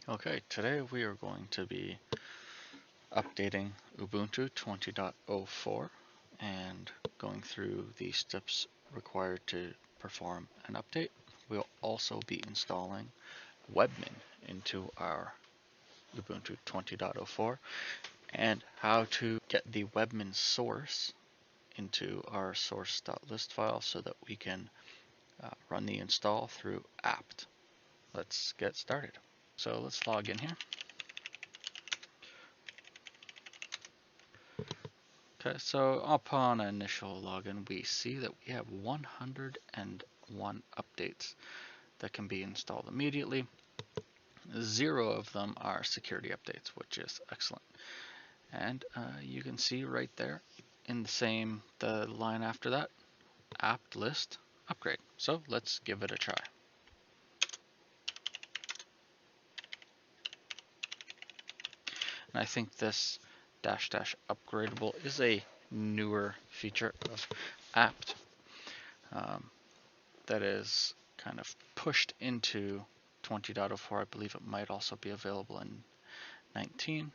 Okay, today we are going to be updating Ubuntu 20.04 and going through the steps required to perform an update. We'll also be installing Webmin into our Ubuntu 20.04 and how to get the Webmin source into our sources.list file so that we can run the install through apt. Let's get started. So let's log in here. Okay, so upon initial login, we see that we have 101 updates that can be installed immediately. 0 of them are security updates, which is excellent. And you can see right there in the line after that, apt list upgrade. So let's give it a try. And I think this -- upgradable is a newer feature of apt that is kind of pushed into 20.04. I believe it might also be available in 19.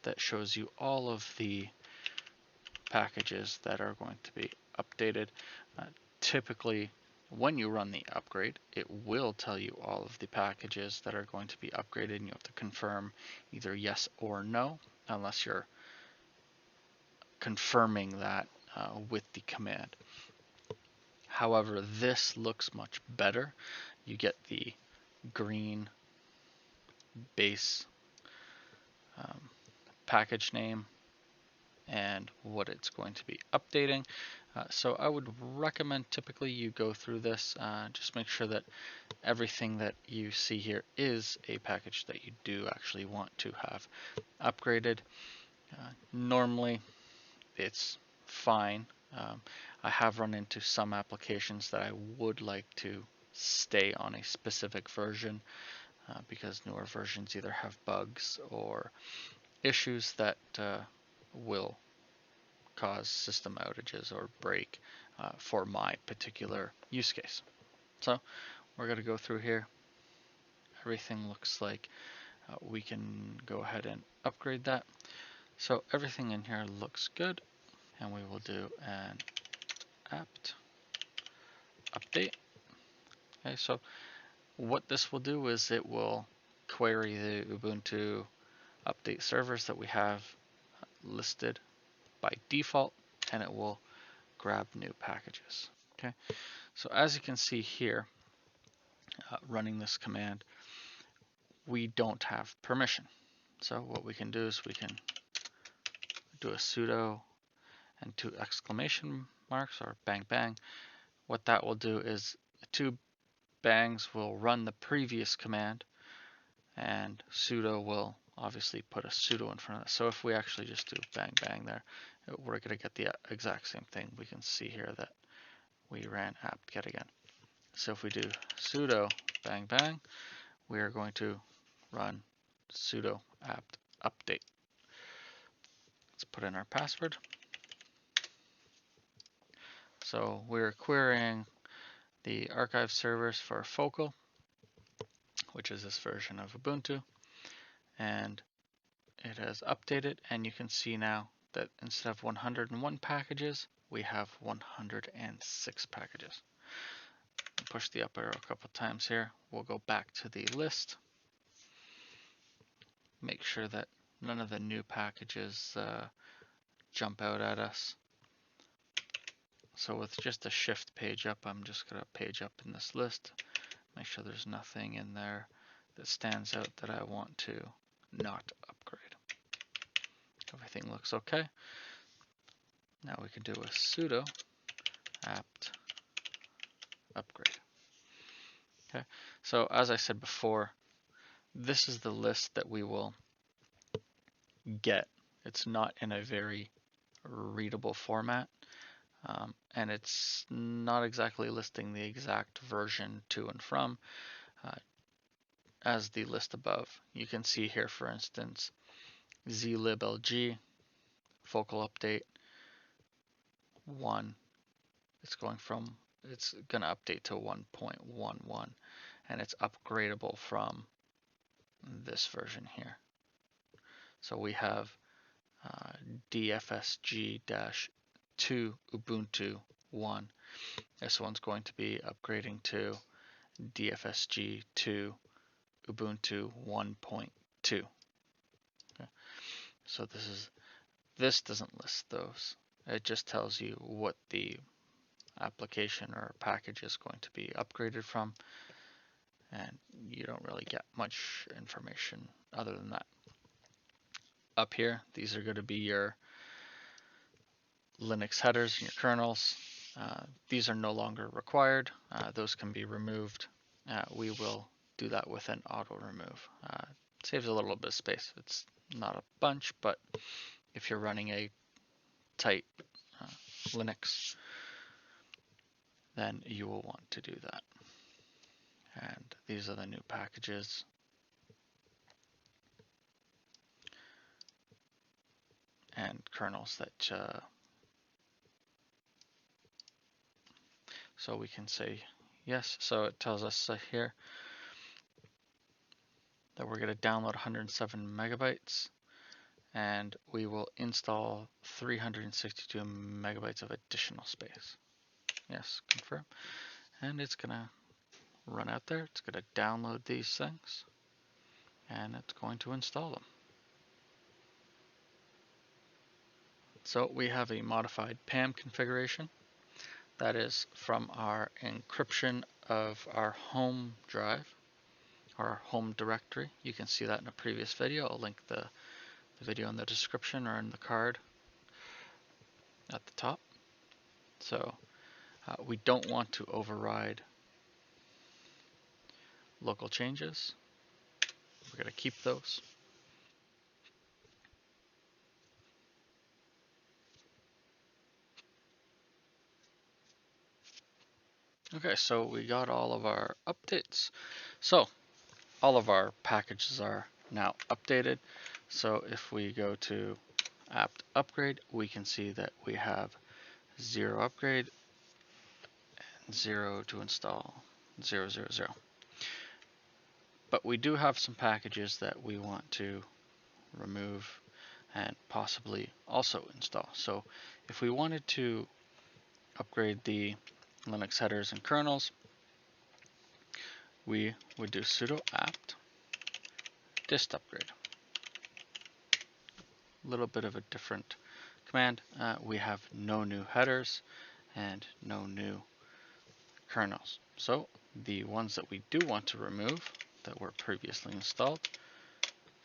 That shows you all of the packages that are going to be updated. Typically, when you run the upgrade, it will tell you all of the packages that are going to be upgraded, and you have to confirm either yes or no, unless you're confirming that with the command. However, this looks much better. You get the green base package name and what it's going to be updating. So I would recommend typically you go through this, just make sure that everything that you see here is a package that you do actually want to have upgraded. Normally it's fine. I have run into some applications that I would like to stay on a specific version because newer versions either have bugs or issues that will cause system outages or break for my particular use case. So we're going to go through here. Everything looks like we can go ahead and upgrade that. So everything in here looks good, and we will do an apt update. Okay, so what this will do is it will query the Ubuntu update servers that we have listed by default, and it will grab new packages. Okay, so as you can see here, running this command, we don't have permission. So what we can do is we can do a sudo and 2 exclamation marks or bang bang. What that will do is 2 bangs will run the previous command, and sudo will obviously put a sudo in front of it. So if we actually just do bang bang there, we're going to get the exact same thing. We can see here that we ran apt get again. So if we do sudo bang bang, we are going to run sudo apt update. Let's put in our password. So we're querying the archive servers for Focal, which is this version of Ubuntu, and it has updated, and you can see now that instead of 101 packages, we have 106 packages. Push the up arrow a couple times here. We'll go back to the list. Make sure that none of the new packages jump out at us. So with just a shift page up, I'm just going to page up in this list. Make sure there's nothing in there that stands out that I want to not upgrade. Everything looks okay. Now we can do a sudo apt upgrade. Okay, so as I said before, this is the list that we will get. It's not in a very readable format, and it's not exactly listing the exact version to and from as the list above. You can see here, for instance, zliblg focal update 1. It's going to update to 1.11, and it's upgradable from this version here. So we have DFSG-2 Ubuntu 1. This one's going to be upgrading to DFSG-2 Ubuntu 1.2. Okay. So this doesn't list those. It just tells you what the application or package is going to be upgraded from, and you don't really get much information other than that. Up here, these are going to be your Linux headers and your kernels. These are no longer required. Those can be removed. We will do that with an auto remove. Saves a little bit of space. It's not a bunch, but if you're running a tight Linux, then you will want to do that. And these are the new packages. And kernels that so we can say yes. So it tells us here that we're going to download 107 megabytes, and we will install 362 megabytes of additional space. Yes, confirm. And it's going to run out there. It's going to download these things, and it's going to install them. So we have a modified PAM configuration. That is from our encryption of our home drive, our home directory. You can see that in a previous video. I'll link the video in the description or in the card at the top. So we don't want to override local changes. We're going to keep those. Okay, so we got all of our updates. So all of our packages are now updated. So if we go to apt upgrade, we can see that we have 0 upgrade and 0 to install, 000. But we do have some packages that we want to remove and possibly also install. So if we wanted to upgrade the Linux headers and kernels, we would do sudo apt dist upgrade. A little bit of a different command. We have no new headers and no new kernels. So the ones that we do want to remove that were previously installed,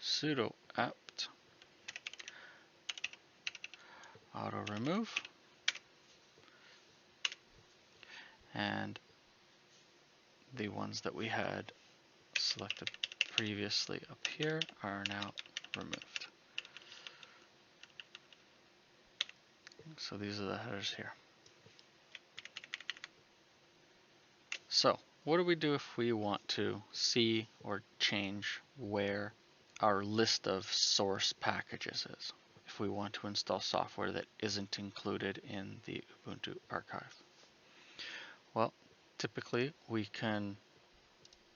sudo apt auto remove, and the ones that we had selected previously up here are now removed. So these are the headers here. So what do we do if we want to see or change where our list of source packages is? If we want to install software that isn't included in the Ubuntu archive? Well, typically we can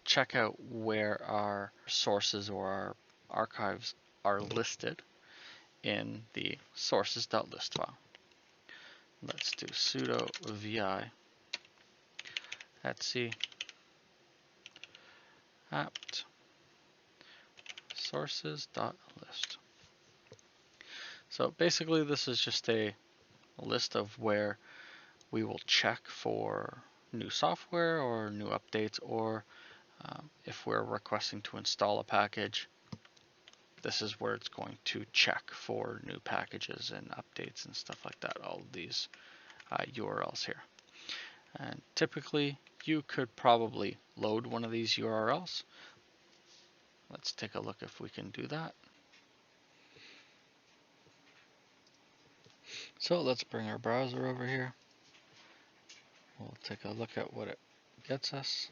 check out where our sources or our archives are listed in the sources.list file. Let's do sudo vi etc apt sources.list. So basically this is just a list of where we will check for new software or new updates, or if we're requesting to install a package, this is where it's going to check for new packages and updates and stuff like that, all of these URLs here. And typically you could probably load one of these URLs. Let's take a look if we can do that. So let's bring our browser over here. We'll take a look at what it gets us.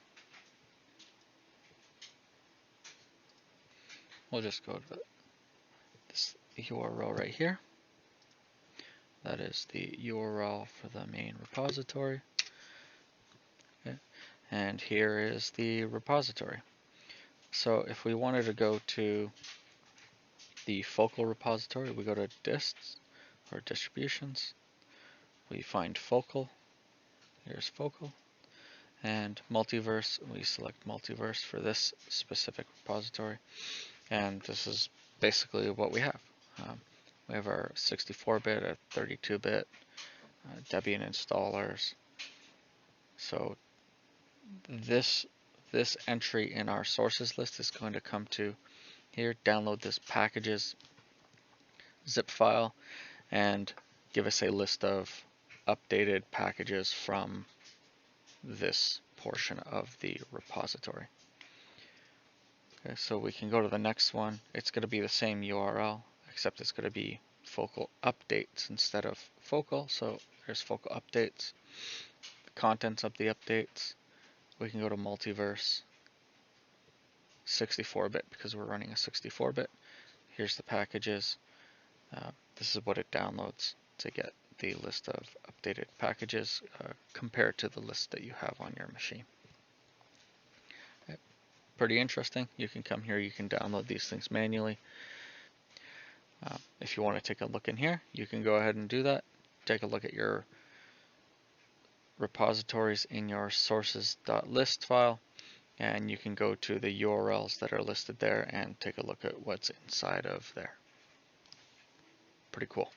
We'll just go to this URL right here. That is the URL for the main repository. Okay. And here is the repository. So if we wanted to go to the focal repository, we go to dists or distributions, we find focal, here's focal, and multiverse, we select multiverse for this specific repository, and this is basically what we have. We have our 64-bit, a 32-bit, Debian installers. So this entry in our sources list is going to come to here, download this packages zip file, and give us a list of updated packages from this portion of the repository. Okay, so we can go to the next one. It's going to be the same URL, except it's going to be focal updates instead of focal. So there's focal updates, the contents of the updates. We can go to multiverse 64-bit because we're running a 64-bit. Here's the packages. This is what it downloads to get the list of updated packages compared to the list that you have on your machine. Okay. Pretty interesting. You can come here, you can download these things manually. If you want to take a look in here, you can go ahead and do that. Take a look at your repositories in your sources.list file, and you can go to the URLs that are listed there and take a look at what's inside of there. Pretty cool.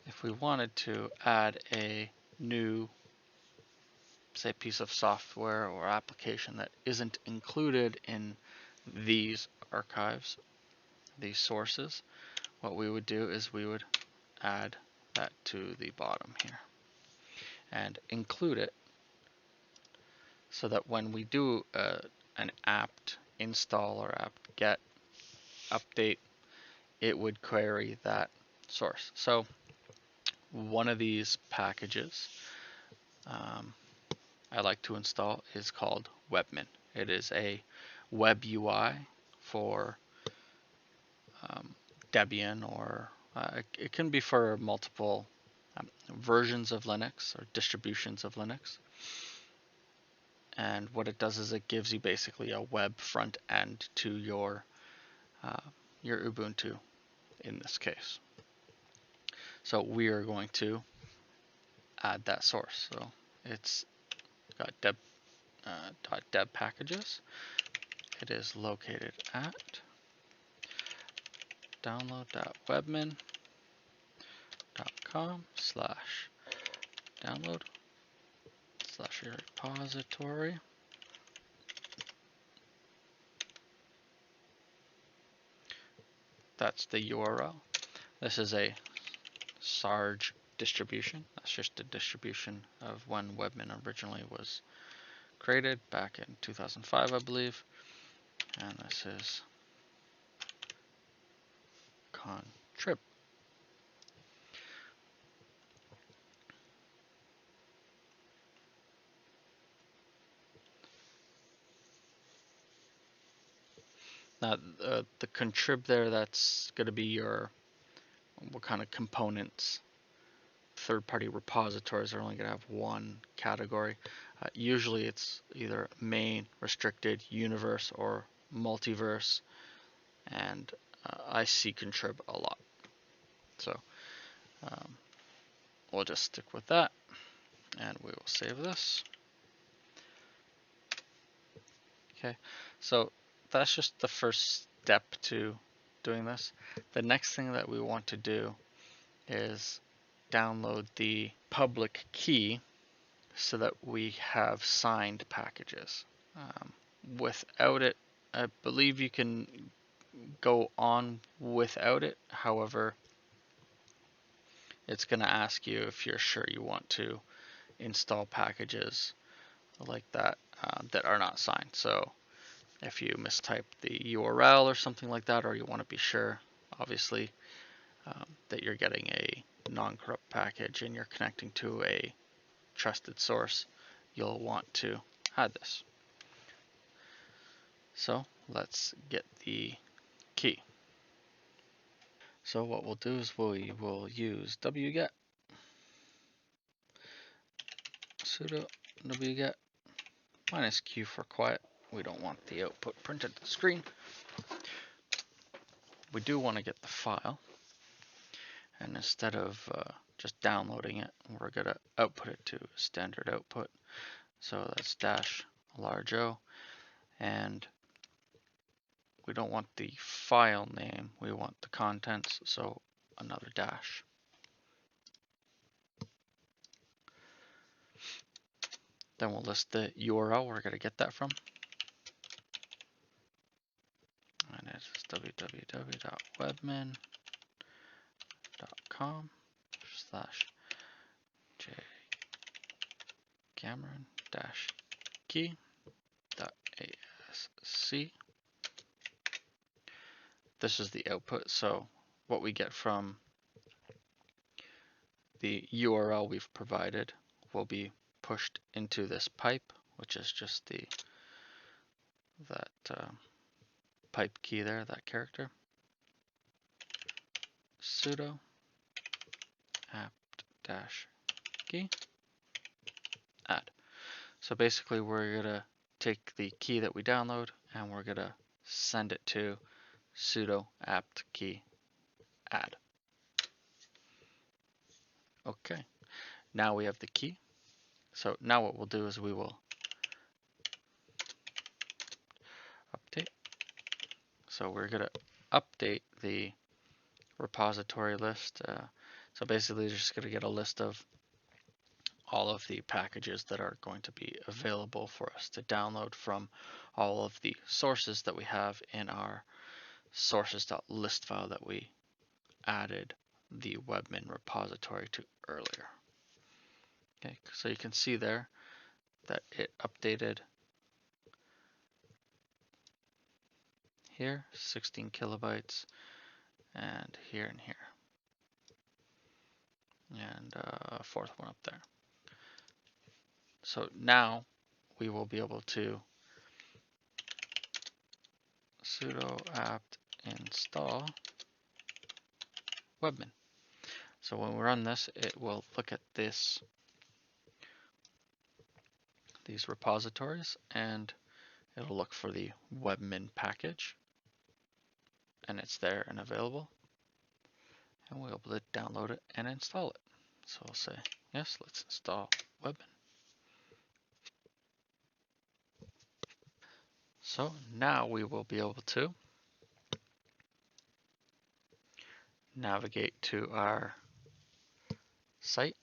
If we wanted to add a new, say, piece of software or application that isn't included in these archives, these sources, what we would do is we would add that to the bottom here and include it so that when we do an apt install or apt get update, it would query that source. So one of these packages I like to install is called Webmin. It is a web UI for Debian, or it can be for multiple versions of Linux or distributions of Linux. And what it does is it gives you basically a web front end to your Ubuntu in this case. So we are going to add that source. So it's got .deb packages. It is located at download.webmin.com/download/repository. That's the URL. This is a Sarge distribution. That's just a distribution of when Webmin originally was created back in 2005, I believe. And this is contrib. Now, the contrib there, that's going to be your, what kind of components. Third-party repositories are only going to have one category. Usually it's either main, restricted, universe, or multiverse, and I see contrib a lot. So we'll just stick with that, and we will save this. Okay, so that's just the first step to doing this. The next thing that we want to do is download the public key so that we have signed packages. Without it, I believe you can go on without it. However, it's going to ask you if you're sure you want to install packages like that that are not signed. So if you mistype the URL or something like that, or you want to be sure, obviously, that you're getting a non-corrupt package and you're connecting to a trusted source, you'll want to add this. So let's get the key. So what we'll do is we will use wget sudo wget -q for quiet. we don't want the output printed to the screen. We do want to get the file, and instead of just downloading it, we're going to output it to standard output. So that's dash large O, and we don't want the file name, we want the contents, so another dash. Then we'll list the URL we're going to get that from. And it's www.webmin.com/jcameron-key.asc. This is the output, so what we get from the URL we've provided will be pushed into this pipe, which is just that pipe key there, that character. Sudo apt-key add. So basically we're gonna take the key that we download and we're gonna send it to sudo apt-key add. Okay, now we have the key. So now what we'll do is we will update. So we're gonna update the repository list. So basically you're just gonna get a list of all of the packages that are going to be available for us to download from all of the sources that we have in our sources.list file that we added the Webmin repository to earlier. Okay, so you can see there that it updated here 16 kilobytes and here and here, and a fourth one up there. So now we will be able to sudo apt install Webmin. So when we run this, it will look at these repositories and it'll look for the Webmin package, and it's there and available, and we'll be able to download it and install it. So I'll say, yes, let's install Webmin. So now we will be able to navigate to our site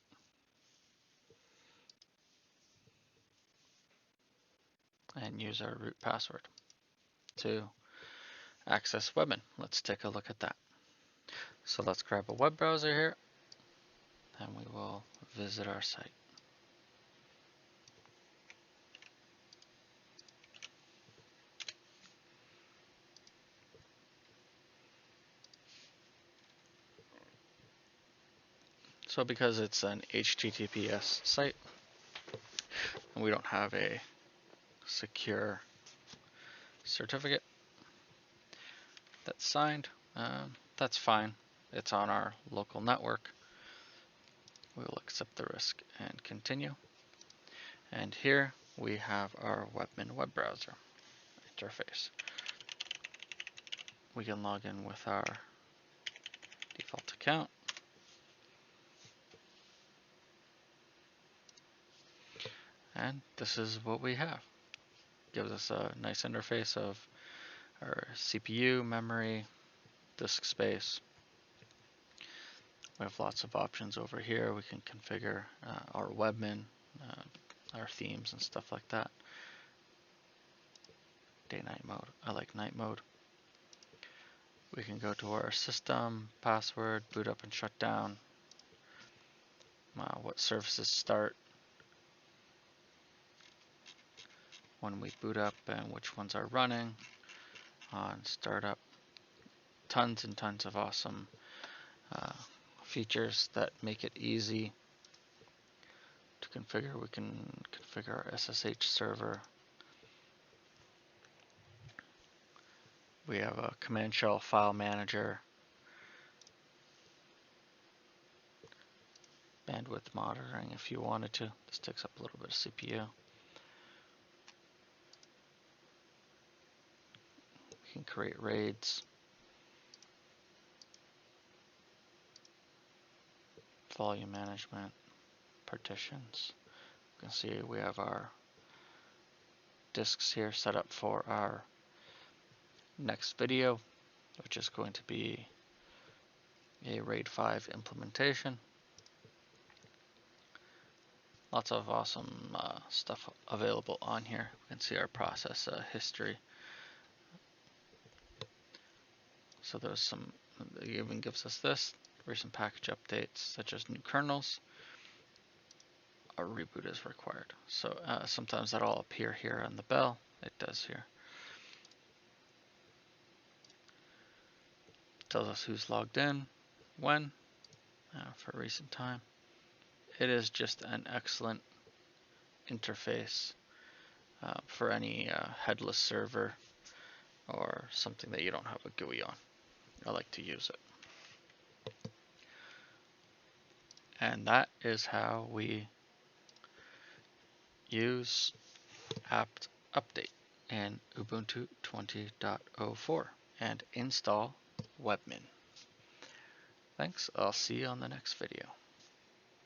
and use our root password to access Webmin. Let's take a look at that. So let's grab a web browser here and we will visit our site. So because it's an HTTPS site and we don't have a secure certificate that's signed, that's fine. It's on our local network. We'll accept the risk and continue. And here we have our Webmin web browser interface. We can log in with our default account. And this is what we have. Gives us a nice interface of our CPU, memory, disk space. We have lots of options over here. We can configure our Webmin, our themes and stuff like that. Day-night mode. I like night mode. We can go to our system, password, boot up and shut down, what services start when we boot up and which ones are running on startup. Tons and tons of awesome features that make it easy to configure. We can configure our SSH server. We have a command shell file manager, bandwidth monitoring if you wanted to. This takes up a little bit of CPU. can create raids, volume management, partitions. You can see we have our disks here set up for our next video, which is going to be a RAID 5 implementation. Lots of awesome stuff available on here. We can see our process history. So there's some, it even gives us this, recent package updates such as new kernels. A reboot is required. So sometimes that'll appear here on the bell. It does here. Tells us who's logged in, when, for recent time. It is just an excellent interface for any headless server or something that you don't have a GUI on. I like to use it. And that is how we use apt update in Ubuntu 20.04 and install Webmin. Thanks, I'll see you on the next video.